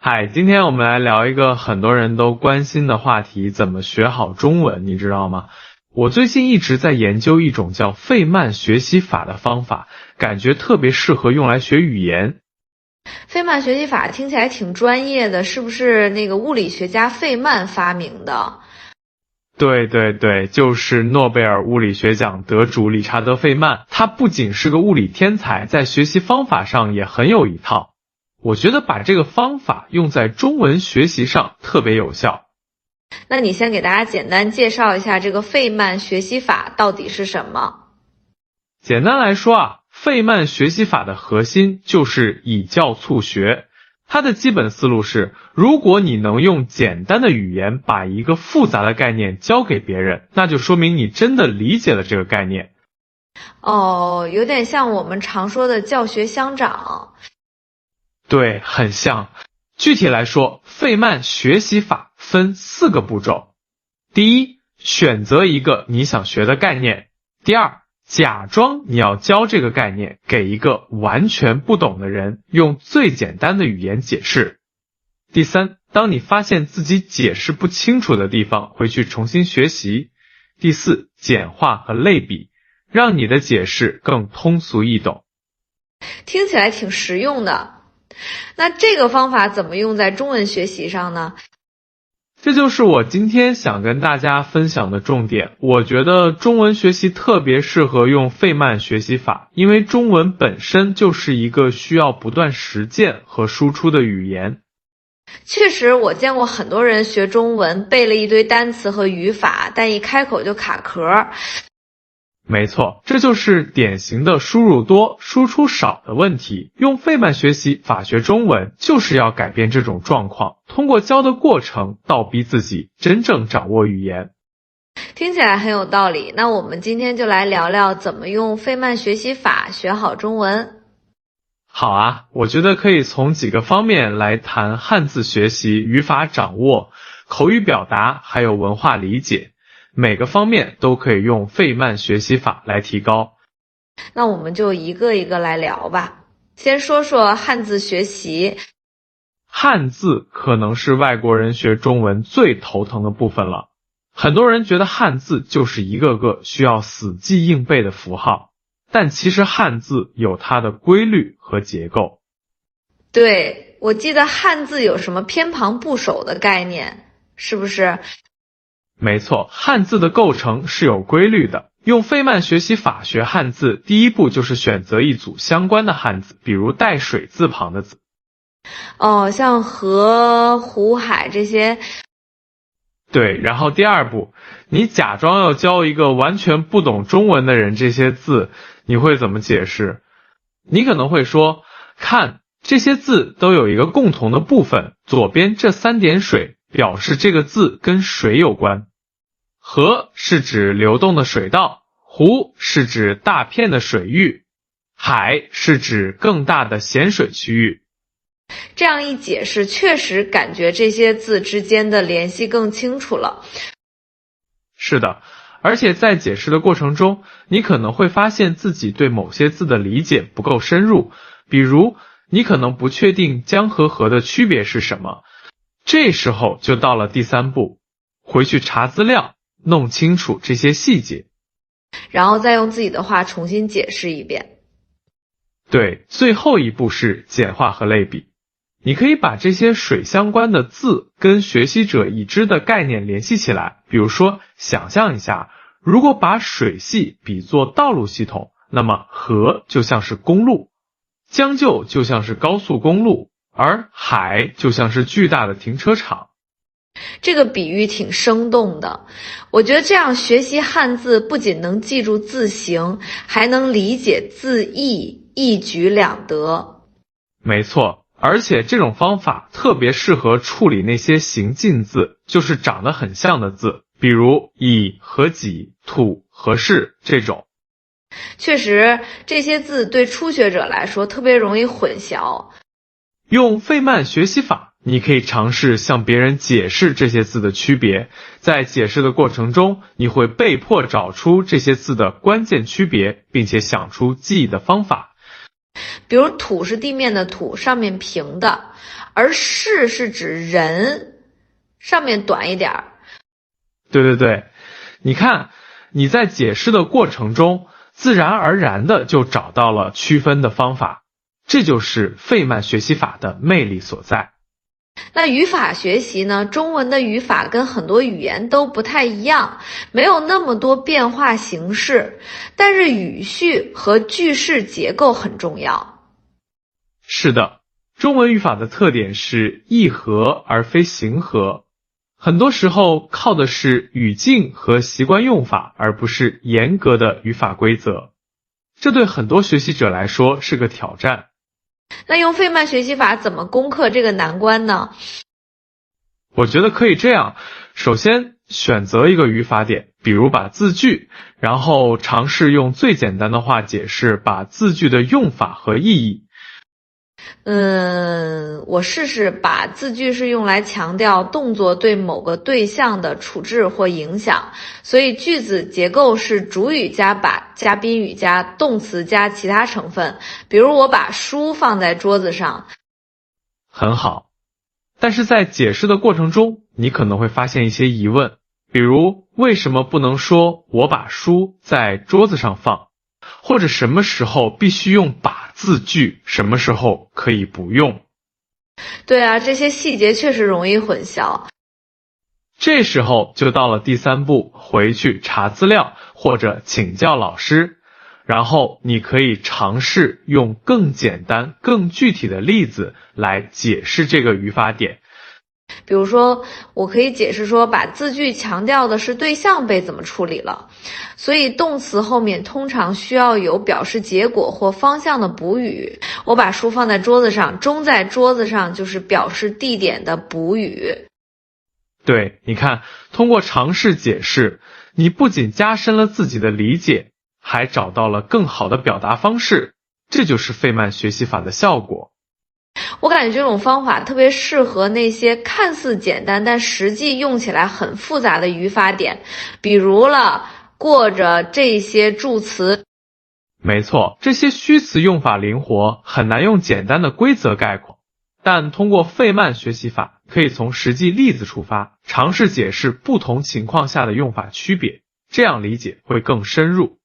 嗨，今天我们来聊一个很多人都关心的话题，怎么学好中文，你知道吗？我最近一直在研究一种叫费曼学习法的方法，感觉特别适合用来学语言。费曼学习法听起来挺专业的，是不是那个物理学家费曼发明的？对，就是诺贝尔物理学奖得主理查德·费曼。他不仅是个物理天才，在学习方法上也很有一套。我觉得把这个方法用在中文学习上特别有效。那你先给大家简单介绍一下这个费曼学习法到底是什么？简单来说啊，费曼学习法的核心就是以教促学。它的基本思路是，如果你能用简单的语言把一个复杂的概念教给别人，那就说明你真的理解了这个概念。哦，有点像我们常说的教学相长。对，很像。具体来说，费曼学习法分4个步骤。第一，选择一个你想学的概念。第二，假装你要教这个概念给一个完全不懂的人，用最简单的语言解释。第三，当你发现自己解释不清楚的地方，回去重新学习。第四，简化和类比，让你的解释更通俗易懂。听起来挺实用的。那这个方法怎么用在中文学习上呢？这就是我今天想跟大家分享的重点。我觉得中文学习特别适合用费曼学习法，因为中文本身就是一个需要不断实践和输出的语言。确实，我见过很多人学中文背了一堆单词和语法，但一开口就卡壳。没错，这就是典型的输入多输出少的问题。用费曼学习法学中文，就是要改变这种状况，通过教的过程倒逼自己真正掌握语言。听起来很有道理，那我们今天就来聊聊怎么用费曼学习法学好中文。好啊，我觉得可以从几个方面来谈汉字学习、语法掌握、口语表达，还有文化理解。每个方面都可以用费曼学习法来提高。那我们就一个一个来聊吧。先说说汉字学习。汉字可能是外国人学中文最头疼的部分了。很多人觉得汉字就是一个个需要死记硬背的符号，但其实汉字有它的规律和结构。对，我记得汉字有什么偏旁部首的概念，是不是？没错，汉字的构成是有规律的。用费曼学习法学汉字，第一步就是选择一组相关的汉字，比如带水字旁的字。哦，像河、湖、海这些。对，然后第二步，你假装要教一个完全不懂中文的人这些字，你会怎么解释？你可能会说，看，这些字都有一个共同的部分，左边这3点水表示这个字跟水有关。河是指流动的水道，湖是指大片的水域，海是指更大的咸水区域。这样一解释，确实感觉这些字之间的联系更清楚了。是的，而且在解释的过程中，你可能会发现自己对某些字的理解不够深入，比如你可能不确定江和河的区别是什么。这时候就到了第3步，回去查资料，弄清楚这些细节，然后再用自己的话重新解释一遍。对，最后一步是简化和类比。你可以把这些水相关的字跟学习者已知的概念联系起来，比如说，想象一下，如果把水系比作道路系统，那么河就像是公路，江就像是高速公路，而海就像是巨大的停车场。这个比喻挺生动的，我觉得这样学习汉字不仅能记住字形，还能理解字义，一举两得。没错，而且这种方法特别适合处理那些形近字，就是长得很像的字，比如乙和己、土和士这种。确实，这些字对初学者来说特别容易混淆。用费曼学习法，你可以尝试向别人解释这些字的区别，在解释的过程中，你会被迫找出这些字的关键区别，并且想出记忆的方法。比如土是地面的土，上面平的，而士是指人，上面短一点。对，你看你在解释的过程中，自然而然的就找到了区分的方法，这就是费曼学习法的魅力所在。那语法学习呢？中文的语法跟很多语言都不太一样，没有那么多变化形式，但是语序和句式结构很重要。是的，中文语法的特点是意合而非形合，很多时候靠的是语境和习惯用法，而不是严格的语法规则。这对很多学习者来说是个挑战。那用费曼学习法怎么攻克这个难关呢？我觉得可以这样，首先选择一个语法点，比如把字句，然后尝试用最简单的话解释把字句的用法和意义。我试试把字句是用来强调动作对某个对象的处置或影响，所以句子结构是主语加把加宾语加动词加其他成分，比如我把书放在桌子上。很好，但是在解释的过程中，你可能会发现一些疑问，比如为什么不能说我把书在桌子上放，或者什么时候必须用把字句，什么时候可以不用。对啊，这些细节确实容易混淆。这时候就到了第三步，回去查资料或者请教老师，然后你可以尝试用更简单、更具体的例子来解释这个语法点。比如说，我可以解释说，把字句强调的是对象被怎么处理了，所以动词后面通常需要有表示结果或方向的补语。我把书放在桌子上，钟在桌子上就是表示地点的补语。对，你看，通过尝试解释，你不仅加深了自己的理解，还找到了更好的表达方式，这就是费曼学习法的效果。我感觉这种方法特别适合那些看似简单但实际用起来很复杂的语法点，比如了过着这些助词。没错，这些虚词用法灵活，很难用简单的规则概括，但通过费曼学习法，可以从实际例子出发，尝试解释不同情况下的用法区别，这样理解会更深入。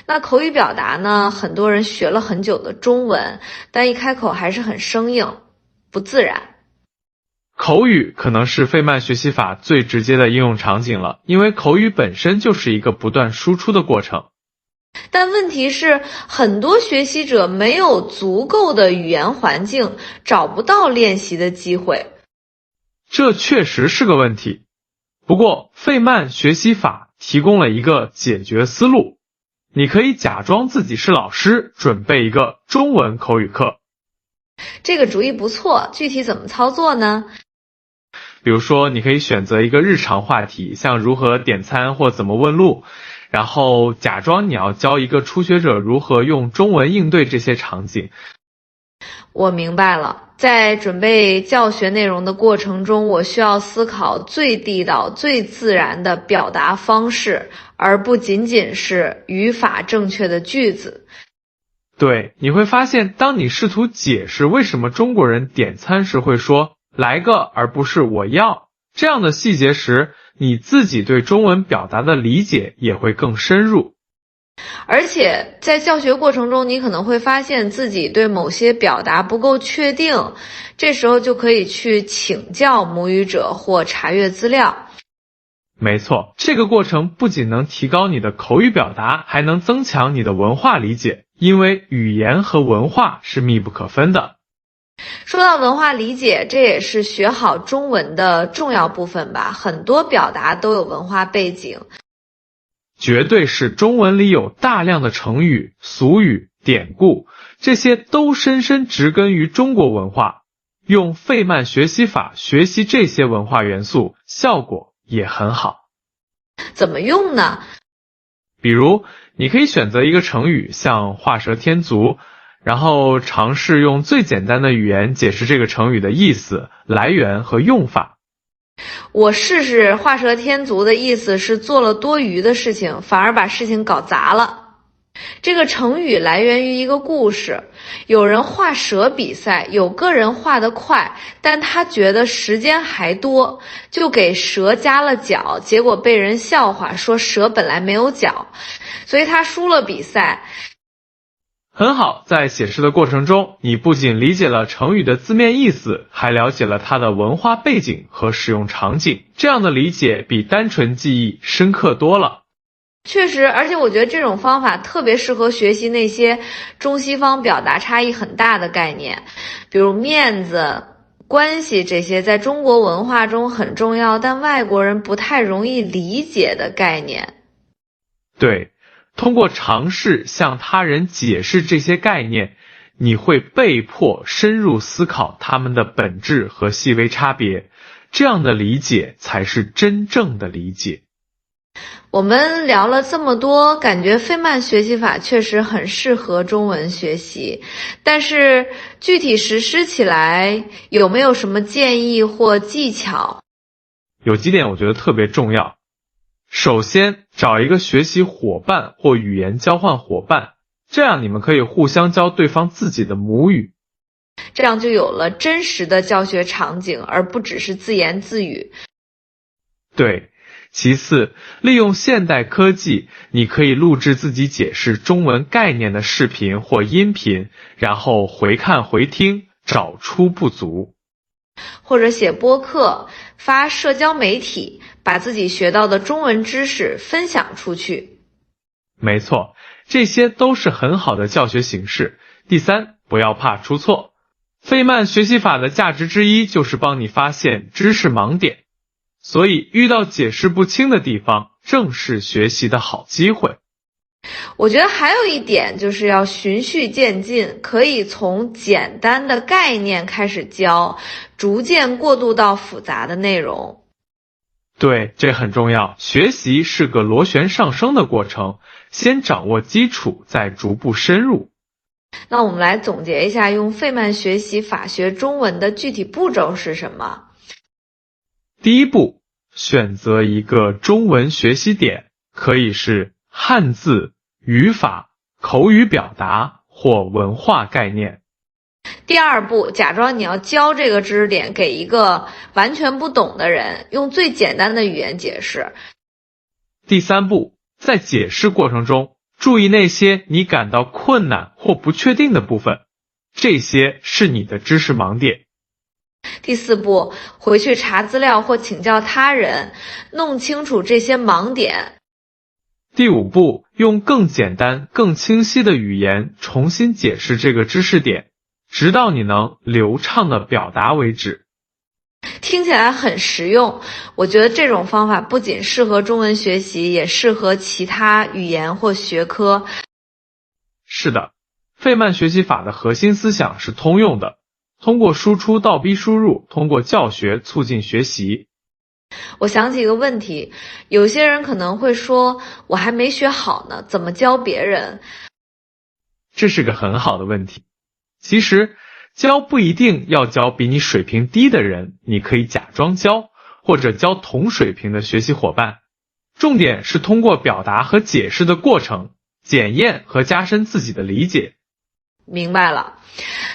那口语表达呢？很多人学了很久的中文，但一开口还是很生硬，不自然。口语可能是费曼学习法最直接的应用场景了，因为口语本身就是一个不断输出的过程。但问题是，很多学习者没有足够的语言环境，找不到练习的机会。这确实是个问题。不过，费曼学习法提供了一个解决思路。你可以假装自己是老师，准备一个中文口语课。这个主意不错，具体怎么操作呢？比如说，你可以选择一个日常话题，像如何点餐或怎么问路，然后假装你要教一个初学者如何用中文应对这些场景。我明白了，在准备教学内容的过程中，我需要思考最地道、最自然的表达方式，而不仅仅是语法正确的句子。对，你会发现，当你试图解释为什么中国人点餐时会说来个而不是我要这样的细节时，你自己对中文表达的理解也会更深入。而且在教学过程中，你可能会发现自己对某些表达不够确定，这时候就可以去请教母语者或查阅资料。没错，这个过程不仅能提高你的口语表达，还能增强你的文化理解，因为语言和文化是密不可分的。说到文化理解，这也是学好中文的重要部分吧，很多表达都有文化背景。绝对是，中文里有大量的成语、俗语、典故，这些都深深植根于中国文化。用费曼学习法学习这些文化元素，效果也很好。怎么用呢？比如，你可以选择一个成语，像画蛇添足，然后尝试用最简单的语言解释这个成语的意思、来源和用法。我试试画蛇添足的意思是做了多余的事情，反而把事情搞砸了。这个成语来源于一个故事，有人画蛇比赛，有个人画得快，但他觉得时间还多，就给蛇加了脚，结果被人笑话说蛇本来没有脚，所以他输了比赛。很好，在写诗的过程中，你不仅理解了成语的字面意思，还了解了它的文化背景和使用场景，这样的理解比单纯记忆深刻多了。确实，而且我觉得这种方法特别适合学习那些中西方表达差异很大的概念，比如面子、关系这些在中国文化中很重要，但外国人不太容易理解的概念。对，通过尝试向他人解释这些概念，你会被迫深入思考它们的本质和细微差别，这样的理解才是真正的理解。我们聊了这么多，感觉费曼学习法确实很适合中文学习，但是具体实施起来有没有什么建议或技巧？有几点我觉得特别重要。首先，找一个学习伙伴或语言交换伙伴，这样你们可以互相教对方自己的母语，这样就有了真实的教学场景，而不只是自言自语。对。其次，利用现代科技，你可以录制自己解释中文概念的视频或音频，然后回看回听，找出不足。或者写播客，发社交媒体，把自己学到的中文知识分享出去。没错，这些都是很好的教学形式。第三，不要怕出错。费曼学习法的价值之一就是帮你发现知识盲点。所以遇到解释不清的地方，正是学习的好机会。我觉得还有一点就是要循序渐进，可以从简单的概念开始教，逐渐过渡到复杂的内容。对，这很重要。学习是个螺旋上升的过程，先掌握基础，再逐步深入。那我们来总结一下，用费曼学习法学中文的具体步骤是什么？第一步，选择一个中文学习点，可以是汉字、语法、口语表达或文化概念。第二步，假装你要教这个知识点给一个完全不懂的人，用最简单的语言解释。第三步，在解释过程中，注意那些你感到困难或不确定的部分，这些是你的知识盲点。第四步，回去查资料或请教他人，弄清楚这些盲点。第五步，用更简单、更清晰的语言重新解释这个知识点，直到你能流畅的表达为止。听起来很实用，我觉得这种方法不仅适合中文学习，也适合其他语言或学科。是的，费曼学习法的核心思想是通用的。通过输出倒逼输入，通过教学促进学习。我想起一个问题，有些人可能会说，我还没学好呢，怎么教别人？这是个很好的问题。其实，教不一定要教比你水平低的人，你可以假装教，或者教同水平的学习伙伴。重点是通过表达和解释的过程，检验和加深自己的理解。明白了。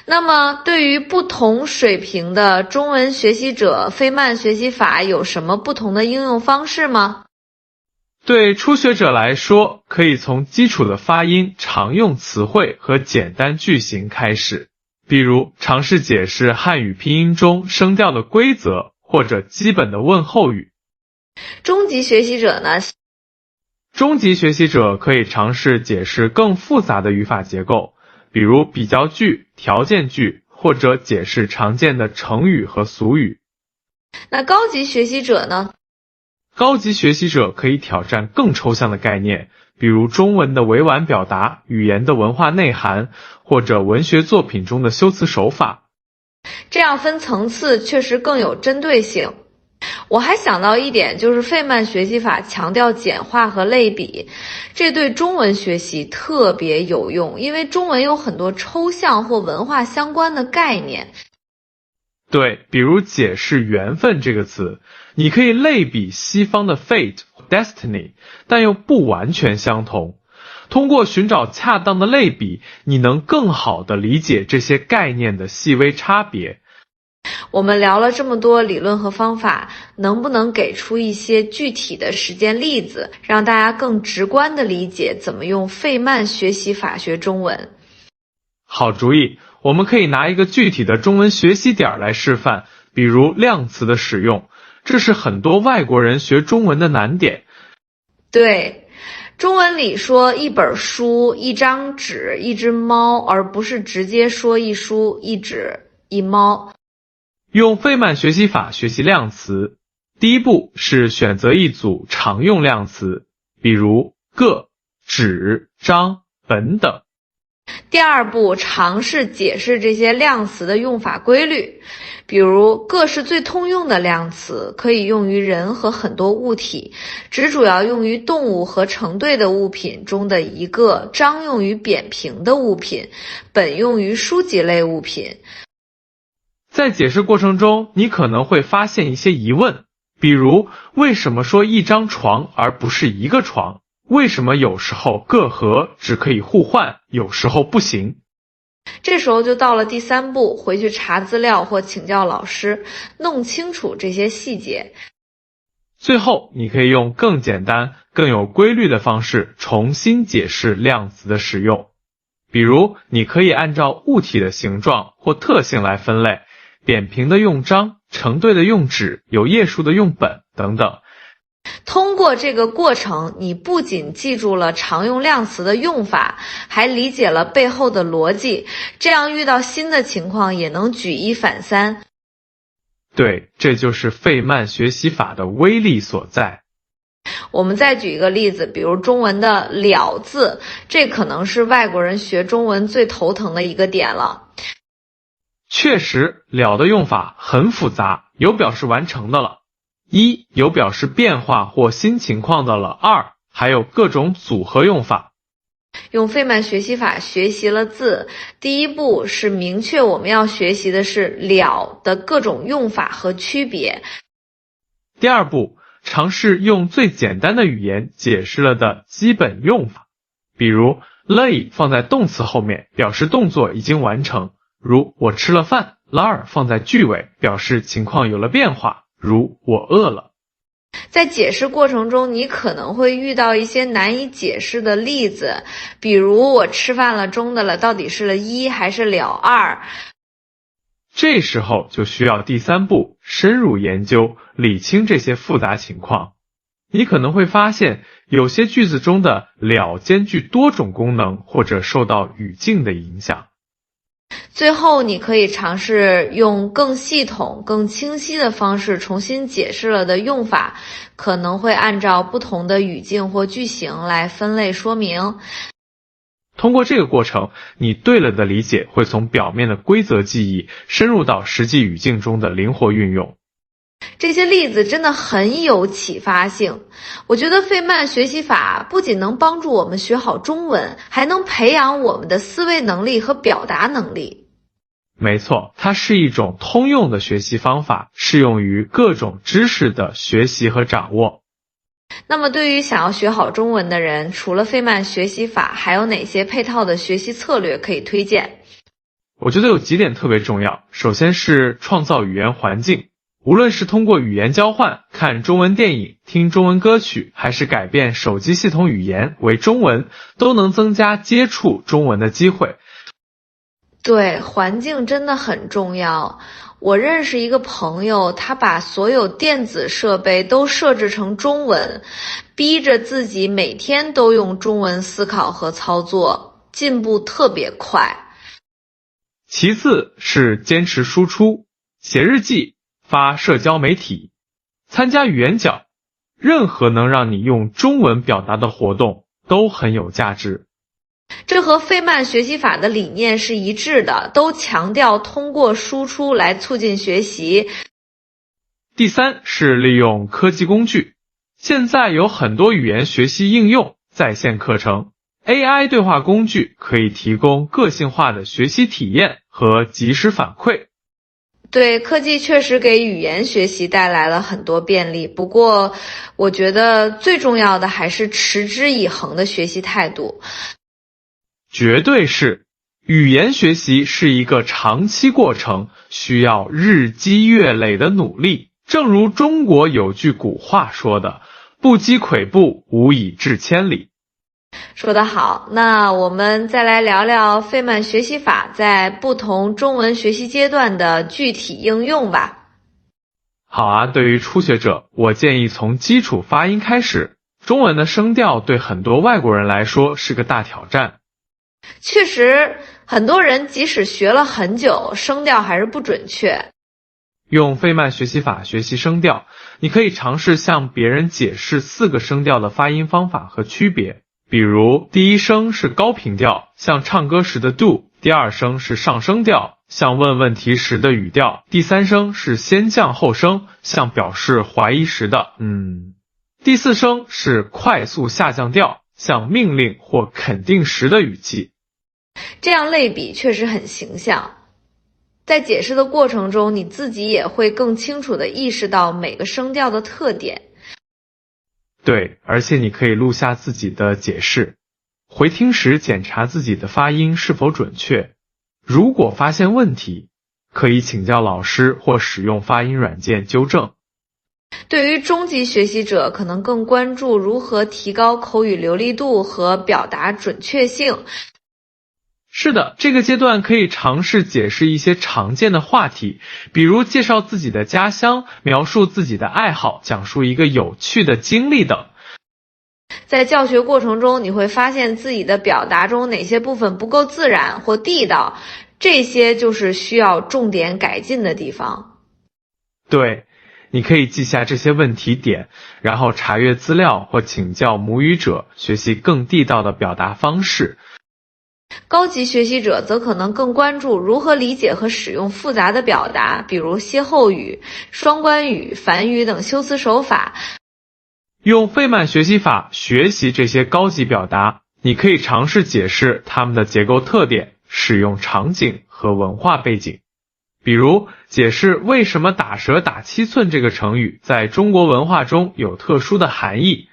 那么对于不同水平的中文学习者，费曼学习法有什么不同的应用方式吗？对初学者来说，可以从基础的发音、常用词汇和简单句型开始，比如尝试解释汉语拼音中声调的规则，或者基本的问候语。中级学习者呢？中级学习者可以尝试解释更复杂的语法结构，比如比较句、条件句，或者解释常见的成语和俗语。那高级学习者呢？高级学习者可以挑战更抽象的概念，比如中文的委婉表达、语言的文化内涵，或者文学作品中的修辞手法。这样分层次确实更有针对性。我还想到一点，就是费曼学习法强调简化和类比，这对中文学习特别有用，因为中文有很多抽象或文化相关的概念。对，比如解释缘分这个词，你可以类比西方的 fate、destiny， 但又不完全相同。通过寻找恰当的类比，你能更好地理解这些概念的细微差别。我们聊了这么多理论和方法，能不能给出一些具体的实践例子，让大家更直观地理解怎么用费曼学习法学中文？好主意，我们可以拿一个具体的中文学习点来示范，比如量词的使用，这是很多外国人学中文的难点。对，中文里说一本书、一张纸、一只猫，而不是直接说一书、一纸、一猫。用费曼学习法学习量词，第一步是选择一组常用量词，比如个、纸、张、本等。第二步，尝试解释这些量词的用法规律，比如个是最通用的量词，可以用于人和很多物体，纸主要用于动物和成对的物品中的一个，张用于扁平的物品，本用于书籍类物品。在解释过程中，你可能会发现一些疑问，比如为什么说一张床而不是一个床？为什么有时候个和只可以互换，有时候不行？这时候就到了第三步，回去查资料或请教老师，弄清楚这些细节。最后，你可以用更简单、更有规律的方式重新解释量词的使用。比如，你可以按照物体的形状或特性来分类，扁平的用张，成对的用纸，有页数的用本等等。通过这个过程，你不仅记住了常用量词的用法，还理解了背后的逻辑，这样遇到新的情况也能举一反三。对，这就是费曼学习法的威力所在。我们再举一个例子，比如中文的了字，这可能是外国人学中文最头疼的一个点了。确实，了的用法很复杂，有表示完成的了，一有表示变化或新情况的了，二还有各种组合用法。用费曼学习法学习了字，第一步是明确我们要学习的是了的各种用法和区别。第二步，尝试用最简单的语言解释了的基本用法，比如 lay 放在动词后面，表示动作已经完成，如我吃了饭，lar 放在句尾，表示情况有了变化，如我饿了。在解释过程中，你可能会遇到一些难以解释的例子，比如我吃饭了中的了到底是了一还是了二。这时候就需要第三步，深入研究，理清这些复杂情况。你可能会发现，有些句子中的了兼具多种功能，或者受到语境的影响。最后，你可以尝试用更系统、更清晰的方式重新解释了的用法，可能会按照不同的语境或句型来分类说明。通过这个过程，你对了的理解会从表面的规则记忆深入到实际语境中的灵活运用。这些例子真的很有启发性。我觉得费曼学习法不仅能帮助我们学好中文，还能培养我们的思维能力和表达能力。没错，它是一种通用的学习方法，适用于各种知识的学习和掌握。那么对于想要学好中文的人，除了费曼学习法，还有哪些配套的学习策略可以推荐？我觉得有几点特别重要。首先是创造语言环境，无论是通过语言交换、看中文电影、听中文歌曲，还是改变手机系统语言为中文，都能增加接触中文的机会。对，环境真的很重要。我认识一个朋友，他把所有电子设备都设置成中文，逼着自己每天都用中文思考和操作，进步特别快。其次是坚持输出，写日记、发社交媒体、参加语言角，任何能让你用中文表达的活动都很有价值。这和费曼学习法的理念是一致的，都强调通过输出来促进学习。第三是利用科技工具，现在有很多语言学习应用、在线课程、AI 对话工具可以提供个性化的学习体验和及时反馈。对，科技确实给语言学习带来了很多便利，不过我觉得最重要的还是持之以恒的学习态度。绝对是，语言学习是一个长期过程，需要日积月累的努力。正如中国有句古话说的，不积跬步，无以至千里。说得好，那我们再来聊聊费曼学习法在不同中文学习阶段的具体应用吧。好啊，对于初学者，我建议从基础发音开始。中文的声调对很多外国人来说是个大挑战。确实，很多人即使学了很久，声调还是不准确。用费曼学习法学习声调，你可以尝试向别人解释4个声调的发音方法和区别。比如，第一声是高频调，像唱歌时的 do；第二声是上升调，像问问题时的语调；第三声是先降后升，像表示怀疑时的第四声是快速下降调，像命令或肯定时的语气。这样类比确实很形象。在解释的过程中，你自己也会更清楚地意识到每个声调的特点。对，而且你可以录下自己的解释，回听时检查自己的发音是否准确。如果发现问题，可以请教老师或使用发音软件纠正。对于中级学习者，可能更关注如何提高口语流利度和表达准确性。是的，这个阶段可以尝试解释一些常见的话题，比如介绍自己的家乡，描述自己的爱好，讲述一个有趣的经历等。在教学过程中，你会发现自己的表达中哪些部分不够自然或地道，这些就是需要重点改进的地方。对，你可以记下这些问题点，然后查阅资料或请教母语者，学习更地道的表达方式。高级学习者则可能更关注如何理解和使用复杂的表达，比如歇后语、双关语、反语等修辞手法。用费曼学习法学习这些高级表达，你可以尝试解释它们的结构特点、使用场景和文化背景。比如，解释为什么打蛇打7寸这个成语在中国文化中有特殊的含义。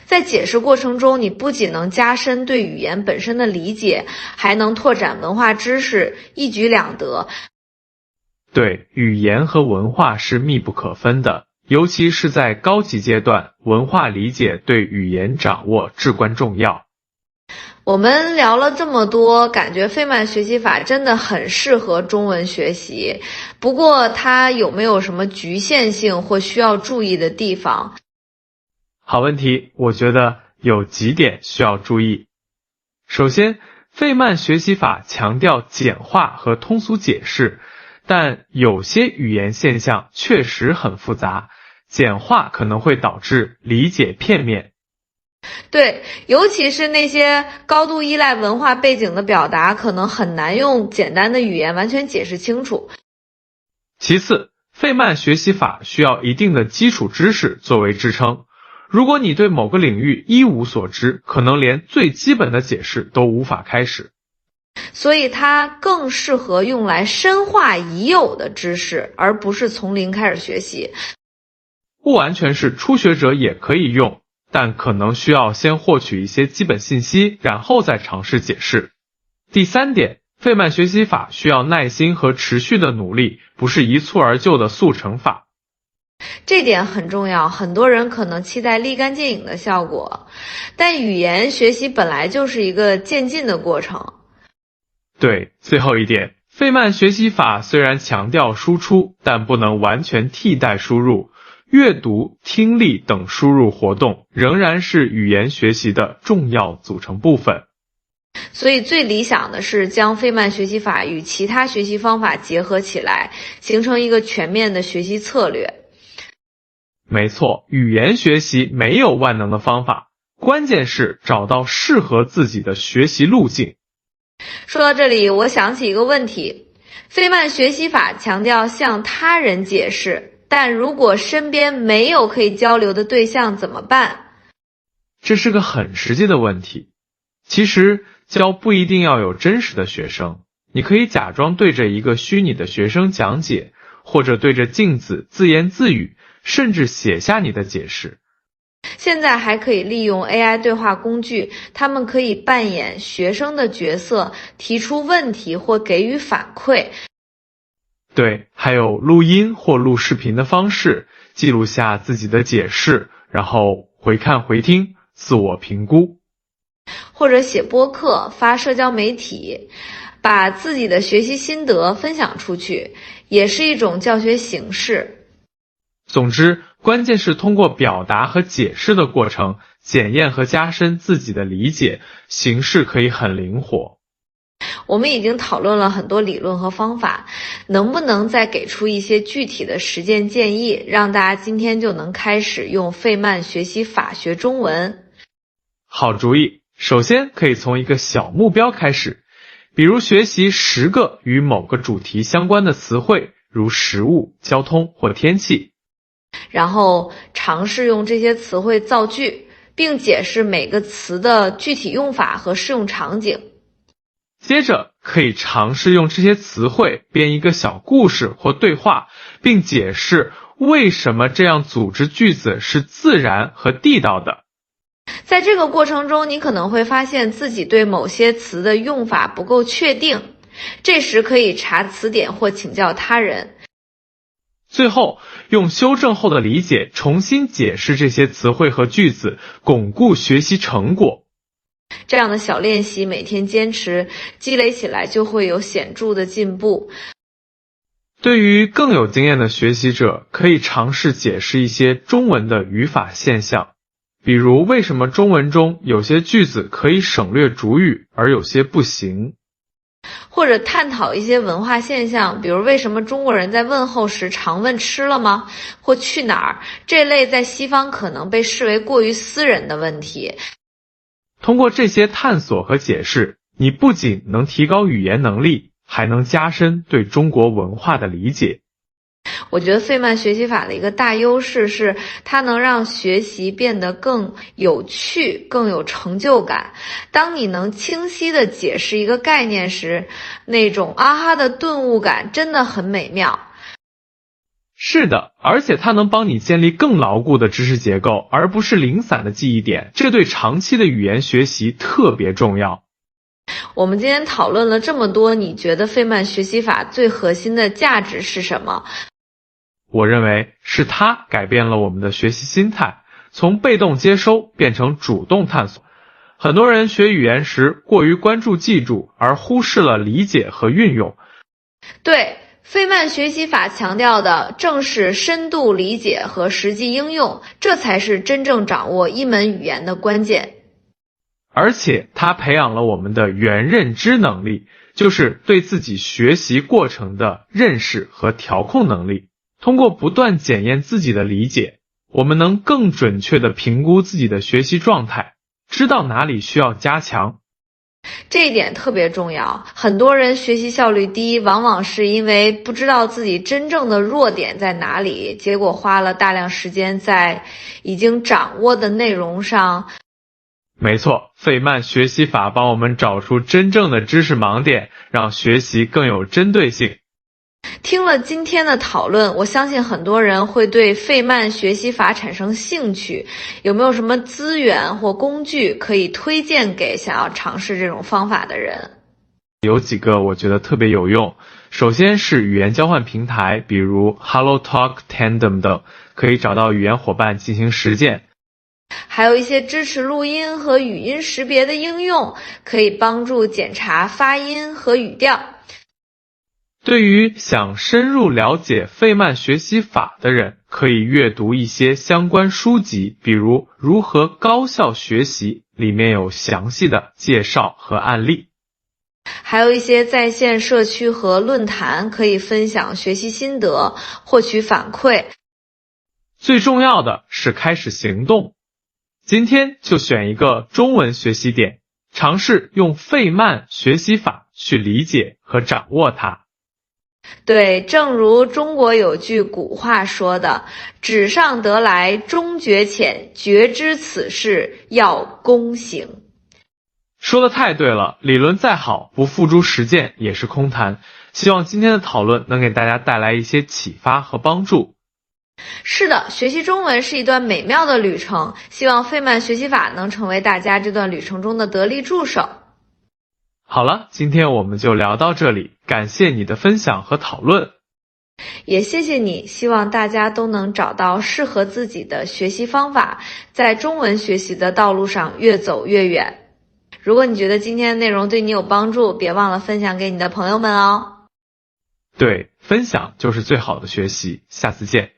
在解释过程中，你不仅能加深对语言本身的理解，还能拓展文化知识，一举两得。对，语言和文化是密不可分的，尤其是在高级阶段，文化理解对语言掌握至关重要。我们聊了这么多，感觉费曼学习法真的很适合中文学习。不过，它有没有什么局限性或需要注意的地方？好问题，我觉得有几点需要注意。首先，费曼学习法强调简化和通俗解释，但有些语言现象确实很复杂，简化可能会导致理解片面。对，尤其是那些高度依赖文化背景的表达，可能很难用简单的语言完全解释清楚。其次，费曼学习法需要一定的基础知识作为支撑。如果你对某个领域一无所知，可能连最基本的解释都无法开始。所以它更适合用来深化已有的知识，而不是从零开始学习。不完全是初学者也可以用，但可能需要先获取一些基本信息，然后再尝试解释。第三点，费曼学习法需要耐心和持续的努力，不是一蹴而就的速成法。这点很重要，很多人可能期待立竿见影的效果，但语言学习本来就是一个渐进的过程。对，最后一点，费曼学习法虽然强调输出，但不能完全替代输入。阅读、听力等输入活动仍然是语言学习的重要组成部分。所以最理想的是将费曼学习法与其他学习方法结合起来，形成一个全面的学习策略。没错，语言学习没有万能的方法，关键是找到适合自己的学习路径。说到这里，我想起一个问题，费曼学习法强调向他人解释，但如果身边没有可以交流的对象怎么办？这是个很实际的问题。其实教不一定要有真实的学生，你可以假装对着一个虚拟的学生讲解，或者对着镜子自言自语，甚至写下你的解释。现在还可以利用 AI 对话工具，他们可以扮演学生的角色，提出问题或给予反馈。对，还有录音或录视频的方式，记录下自己的解释，然后回看回听，自我评估。或者写播客，发社交媒体，把自己的学习心得分享出去，也是一种教学形式。总之，关键是通过表达和解释的过程，检验和加深自己的理解，形式可以很灵活。我们已经讨论了很多理论和方法，能不能再给出一些具体的实践建议，让大家今天就能开始用费曼学习法学中文？好主意，首先可以从一个小目标开始，比如学习10个与某个主题相关的词汇，如食物、交通或天气。然后尝试用这些词汇造句，并解释每个词的具体用法和适用场景。接着可以尝试用这些词汇编一个小故事或对话，并解释为什么这样组织句子是自然和地道的。在这个过程中，你可能会发现自己对某些词的用法不够确定，这时可以查词典或请教他人。最后，用修正后的理解重新解释这些词汇和句子，巩固学习成果。这样的小练习每天坚持，积累起来就会有显著的进步。对于更有经验的学习者，可以尝试解释一些中文的语法现象，比如为什么中文中有些句子可以省略主语，而有些不行。或者探讨一些文化现象，比如为什么中国人在问候时常问吃了吗或去哪儿，这类在西方可能被视为过于私人的问题。通过这些探索和解释，你不仅能提高语言能力，还能加深对中国文化的理解。我觉得费曼学习法的一个大优势是，它能让学习变得更有趣、更有成就感。当你能清晰地解释一个概念时，那种啊哈的顿悟感真的很美妙。是的，而且它能帮你建立更牢固的知识结构，而不是零散的记忆点，这对长期的语言学习特别重要。我们今天讨论了这么多，你觉得费曼学习法最核心的价值是什么？我认为是它改变了我们的学习心态，从被动接收变成主动探索。很多人学语言时过于关注记住，而忽视了理解和运用。对，费曼学习法强调的正是深度理解和实际应用，这才是真正掌握一门语言的关键。而且它培养了我们的原认知能力，就是对自己学习过程的认识和调控能力。通过不断检验自己的理解，我们能更准确地评估自己的学习状态，知道哪里需要加强。这一点特别重要，很多人学习效率低，往往是因为不知道自己真正的弱点在哪里，结果花了大量时间在已经掌握的内容上。没错，费曼学习法帮我们找出真正的知识盲点，让学习更有针对性。听了今天的讨论，我相信很多人会对费曼学习法产生兴趣。有没有什么资源或工具可以推荐给想要尝试这种方法的人？有几个我觉得特别有用。首先是语言交换平台，比如 HelloTalk、Tandem 等，可以找到语言伙伴进行实践。还有一些支持录音和语音识别的应用，可以帮助检查发音和语调。对于想深入了解费曼学习法的人，可以阅读一些相关书籍，比如《如何高效学习》，里面有详细的介绍和案例。还有一些在线社区和论坛，可以分享学习心得，获取反馈。最重要的是开始行动。今天就选一个中文学习点，尝试用费曼学习法去理解和掌握它。对，正如中国有句古话说的，纸上得来终觉浅，绝知此事要躬行。说的太对了，理论再好，不付诸实践也是空谈。希望今天的讨论能给大家带来一些启发和帮助。是的，学习中文是一段美妙的旅程，希望费曼学习法能成为大家这段旅程中的得力助手。好了，今天我们就聊到这里，感谢你的分享和讨论。也谢谢你，希望大家都能找到适合自己的学习方法，在中文学习的道路上越走越远。如果你觉得今天的内容对你有帮助，别忘了分享给你的朋友们哦。对，分享就是最好的学习，下次见。